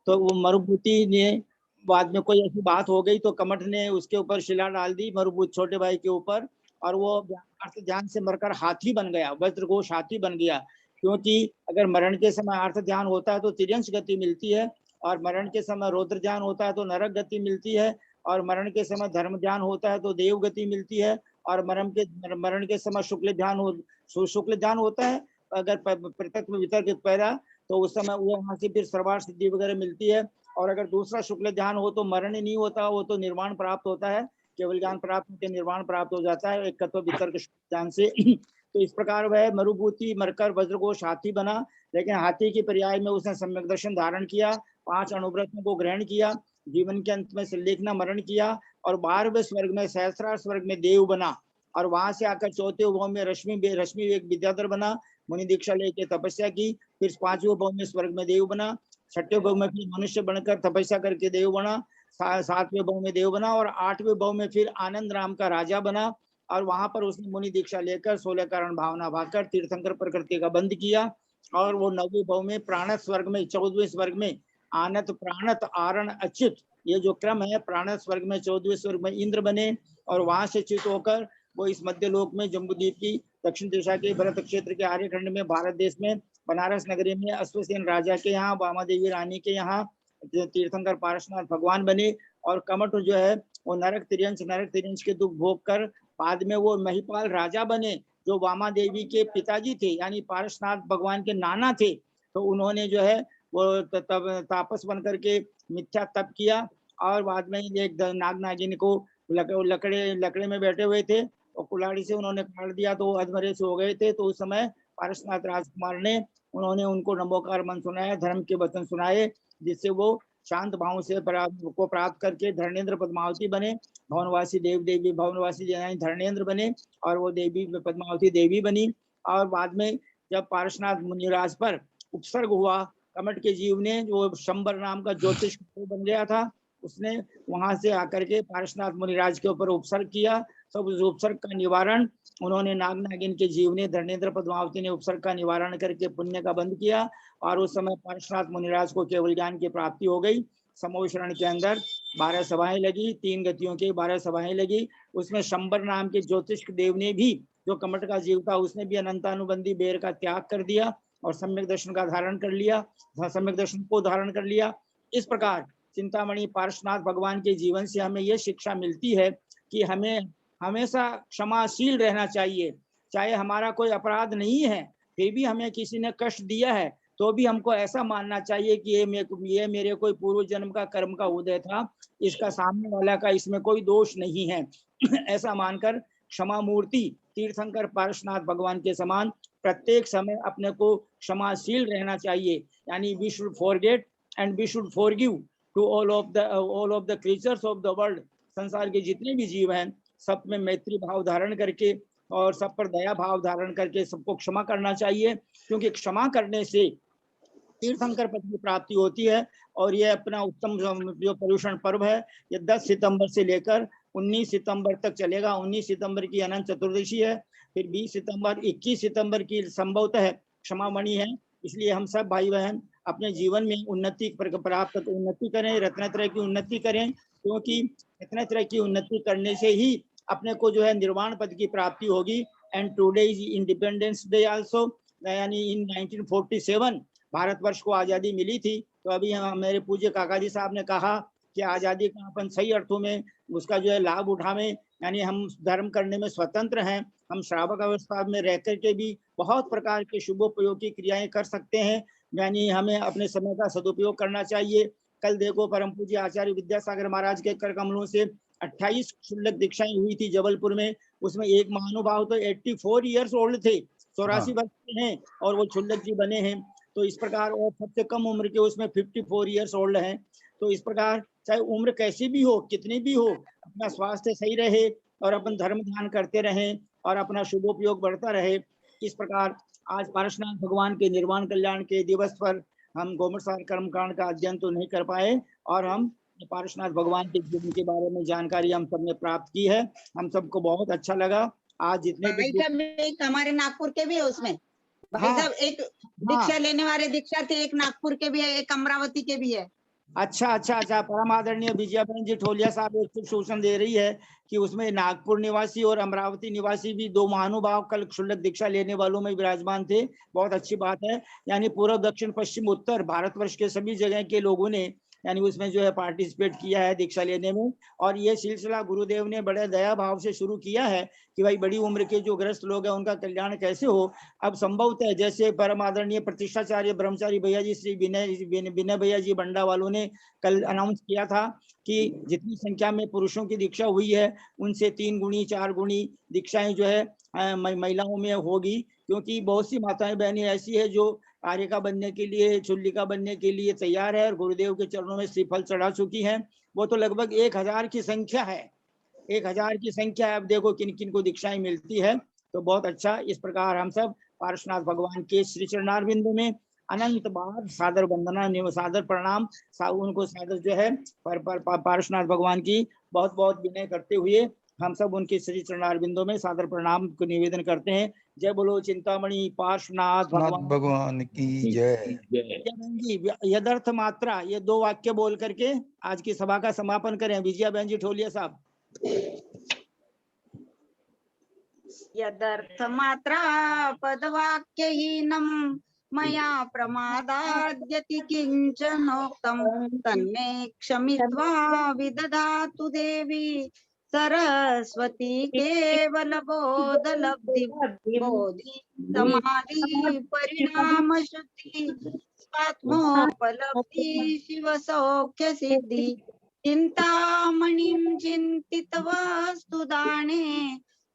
तो वो मरुभूति ने बाद में कोई ऐसी बात हो गई तो कमट ने उसके ऊपर शिला डाल दी मरुभूत छोटे भाई के ऊपर, और वो अर्थ ध्यान से मरकर हाथी बन गया, वज्रघोष हाथी बन गया। क्योंकि अगर मरण के समय अर्थ ध्यान होता है तो तिर्यंश गति मिलती है, और मरण के समय रौद्र ध्यान होता है तो नरक गति मिलती है, और मरण के समय धर्म ध्यान होता है तो देव गति मिलती है, और मरण के समय शुक्ल ध्यान होता है अगर पृथक में वितर्क पैदा, तो उस समय वो वहां से फिर सर्वार्थ सिद्धि वगैरह मिलती है। और अगर दूसरा शुक्ल ध्यान हो तो मरण ही नहीं होता, वो तो निर्वाण प्राप्त होता है, केवल ज्ञान प्राप्त होकर निर्वाण प्राप्त हो जाता है एक तत्व वितर्क ध्यान से। तो इस प्रकार वह मरुभूति मरकर वज्रघोष हाथी बना, लेकिन हाथी के पर्याय में उसने सम्यक दर्शन धारण किया, 5 अनुव्रतों को ग्रहण किया, जीवन के अंत में सिल्लेखना मरण किया, और 12वें स्वर्ग में सहस्रार स्वर्ग में देव बना, और वहां से आकर 4थे भव में रश्मि एक विद्याधर बना, मुनि दीक्षा लेके तपस्या की, फिर 5वें भव में स्वर्ग में देव बना, 6ठे भव में फिर मनुष्य बनकर तपस्या करके देव बना, 7वें भव में देव बना, और 8वें भव में फिर आनंद राम का राजा बना, और वहां पर उसने मुनि दीक्षा लेकर 16 कारण भावना भाकर तीर्थंकर प्रकृति का बंद किया, और वो 9वें भव में प्राणत स्वर्ग में 14वें स्वर्ग में आनत प्राणत आरण अच्युत, ये जो क्रम है, प्राणत स्वर्ग में 14वें स्वर्ग में इंद्र बने, और वहां से च्युत होकर वो इस मध्य लोक में जम्बूद्वीप की दक्षिण दिशा के भरत क्षेत्र के आर्यखंड में भारत देश में बनारस नगरी में अश्वसेन राजा के यहाँ, वामा देवी रानी के यहाँ तीर्थंकर पारसनाथ भगवान बने। और कमट जो है वो नरक तिर्यंश के दुख भोग कर बाद में वो महिपाल राजा बने, जो वामा देवी के पिताजी थे, यानी पारसनाथ भगवान के नाना थे। तो उन्होंने जो है वो तापस बन करके मिथ्या तप किया, और बाद में एक नाग नागिन को लकड़े में बैठे हुए थे और कुल्हाड़ी से उन्होंने काट दिया, तो अधमरे से हो गए थे। तो उस समय पारसनाथ राजकुमार ने उन्होंने उनको नमोकार मंत्र सुनाया, धर्म के वचन सुनाए, जिससे वो शांत भाव से को प्राप्त करके धर्मेंद्र पद्मावती बने, भवनवासी देवी भवनवासी यानी धर्मेंद्र बने और वो देवी पद्मावती देवी बनी। और बाद में जब पार्श्वनाथ मुनिराज पर उपसर्ग हुआ, कमट के जीव ने जो शंबर नाम का ज्योतिष बन गया था, उसने वहां से आकर के पार्श्वनाथ मुनिराज के ऊपर उपसर्ग किया। सब उस उपसर्ग का निवारण उन्होंने नाग नागिन के जीव ने, धर्मेंद्र पद्मावती ने उपसर्ग का निवारण करके पुण्य का बंद किया। और उस समय पार्श्वनाथ मुनिराज को केवल ज्ञान की प्राप्ति हो गई। समोशरण के अंदर 12 सभाएं लगी, 3 गतियों की 12 सभाएं लगी। उसमें शंबर नाम के ज्योतिष देव ने भी, जो कमट का जीव था, उसने भी अनंतानुबंधी बेर का त्याग कर दिया और सम्यक दर्शन का धारण कर लिया, सम्यक दर्शन को धारण कर लिया। इस प्रकार चिंतामणि पार्श्वनाथ भगवान के जीवन से हमें यह शिक्षा मिलती है कि हमें हमेशा क्षमाशील रहना चाहिए। चाहे हमारा कोई अपराध नहीं है, फिर भी हमें किसी ने कष्ट दिया है, तो भी हमको ऐसा मानना चाहिए कि ये मेरे कोई पूर्व जन्म का कर्म का उदय था, इसका सामने वाला का इसमें कोई दोष नहीं है। ऐसा मानकर क्षमा मूर्ति तीर्थंकर पार्श्वनाथ भगवान के समान प्रत्येक समय अपने को क्षमाशील रहना चाहिए। यानी we should forget and we should forgive to all of the creatures of the world. संसार के जितने भी जीव हैं, सब में मैत्री भाव धारण करके और सब पर दया भाव धारण करके सबको क्षमा करना चाहिए, क्योंकि क्षमा करने से तीर्थंकर पद की प्राप्ति होती है। और ये अपना उत्तम जो पर्युषण पर्व है, ये 10 सितंबर से लेकर 19 सितंबर तक चलेगा। 19 सितंबर की अनंत चतुर्दशी है, फिर 20 सितंबर 21 सितंबर की संभवतः क्षमामणि है। इसलिए हम सब भाई बहन अपने जीवन में उन्नति प्राप्त उन्नति करें, रत्नत्रय की उन्नति करें, क्योंकि रत्नत्रय की उन्नति करने से ही अपने को जो है निर्वाण पद की प्राप्ति होगी। And today is independence day also, यानी इन 1947 भारतवर्ष को आज़ादी मिली थी। तो अभी मेरे पूज्य काका जी साहब ने कहा कि आज़ादी का अपन सही अर्थों में उसका जो है लाभ उठावें, यानी हम धर्म करने में स्वतंत्र हैं। हम श्रावक अवस्था में रह करके भी बहुत प्रकार के शुभोपयोगी क्रियाएं कर सकते हैं, यानी हमें अपने समय का सदुपयोग करना चाहिए। कल देखो परम पूज्य आचार्य विद्यासागर महाराज के कर कमलों से 28 क्षुल्लक दीक्षाएं हुई थी जबलपुर में। उसमें एक महानुभाव तो 84 ईयर्स ओल्ड थे, 84 वर्ष के हैं और वो क्षुल्लक जी बने हैं। तो इस प्रकार, और सबसे कम उम्र के उसमें 54 ईयर्स ओल्ड हैं। तो इस प्रकार चाहे उम्र कैसी भी हो, कितनी भी हो, अपना स्वास्थ्य सही रहे और अपन धर्म ध्यान करते रहें और अपना शुभोपयोग बढ़ता रहे। इस प्रकार आज पार्श्वनाथ भगवान के निर्वाण कल्याण के दिवस पर हम गोमटसार कर्मकांड का अध्ययन तो नहीं कर पाए, और हम पार्श्वनाथ भगवान के जीवन के बारे में जानकारी हम सबने प्राप्त की है। हम सबको बहुत अच्छा लगा। आज जितने भी हमारे नागपुर के भी है उसमें भाई साहब, एक दीक्षा लेने वाले दीक्षार्थी एक नागपुर के भी है, एक अमरावती के भी है। अच्छा। परम आदरणीय विजया बहन जी ठोलिया साहब एक शुभ सूचना दे रही है कि उसमें नागपुर निवासी और अमरावती निवासी भी 2 महानुभाव कल क्षुल्लक दीक्षा लेने वालों में विराजमान थे। बहुत अच्छी बात है। यानी पूर्व दक्षिण पश्चिम उत्तर भारतवर्ष के सभी जगह के लोगों ने यानी उसमें जो है पार्टिसिपेट किया है दीक्षा लेने में। और ये सिलसिला गुरुदेव ने बड़े दया भाव से शुरू किया है कि भाई बड़ी उम्र के जो ग्रस्त लोग हैं उनका कल्याण कैसे हो। अब संभवतः जैसे परम आदरणीय प्रतिष्ठाचार्य ब्रह्मचारी भैया जी श्री विनय भैया जी बंडा वालों ने कल अनाउंस किया था कि जितनी संख्या में पुरुषों की दीक्षा हुई है उनसे 3 गुणी 4 गुणी दीक्षाएं जो है महिलाओं में होगी, क्योंकि बहुत सी माताएं बहनें ऐसी है जो आर्यिका बनने के लिए, चुल्लिका बनने के लिए तैयार है और गुरुदेव के चरणों में श्रीफल चढ़ा चुकी हैं। वो तो लगभग 1000 की संख्या है, 1000 की संख्या है। अब देखो किन किन को दीक्षाएं मिलती है, तो बहुत अच्छा। इस प्रकार हम सब पार्श्वनाथ भगवान के श्री चरणारविंद में अनंत बार सादर वंदना, सादर प्रणाम, उनको सादर जो है पार्श्वनाथ भगवान की बहुत बहुत विनय करते हुए हम सब उनके श्री चरणारविंदों में सादर प्रणाम को निवेदन करते हैं। जय बोलो चिंतामणि पार्श्वनाथ भगवान की जय। यदर्थ मात्रा ये 2 वाक्य बोल करके आज की सभा का समापन करें। विजया बहन जी ठोलिया साहब। यदर्थ मात्रा पदवाक्यहीनम् मया प्रमादाद्यति किंचनोक्तम् तन्मे क्षमित्वा विदधातु देवी सरस्वती केवल बोधलब्धि बोधि समाधि परिणाम शुद्धि स्वात्मोपलब्धि शिव सौख्य सिद्धि चिंतामणिं चिन्तितवस्तु दाने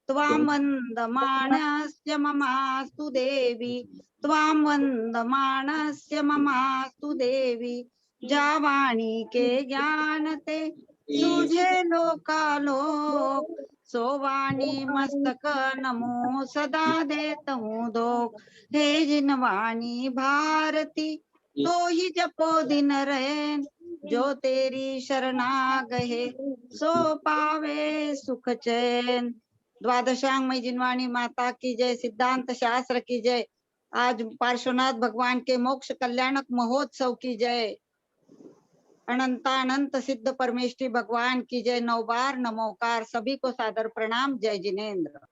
त्वां वन्दमानस्य ममास्तु देवी, त्वां वन्दमानस्य ममास्तु देवी। जावाणी के ज्ञान ते तुझे लोकालोक, सोवाणी मस्तक नमो सदा देतहूँ दोख। हे जिनवाणी भारती तो ही जपो दिन रैन, जो तेरी शरणा गहे सो पावे सुख चैन। द्वादशांग में जिनवाणी माता की जय, सिद्धांत शास्त्र की जय। आज पार्श्वनाथ भगवान के मोक्ष कल्याणक महोत्सव की जय। अनंतानंत सिद्ध परमेष्ठी भगवान की जय। 9 बार नमोकार। सभी को सादर प्रणाम। जय जिनेन्द्र।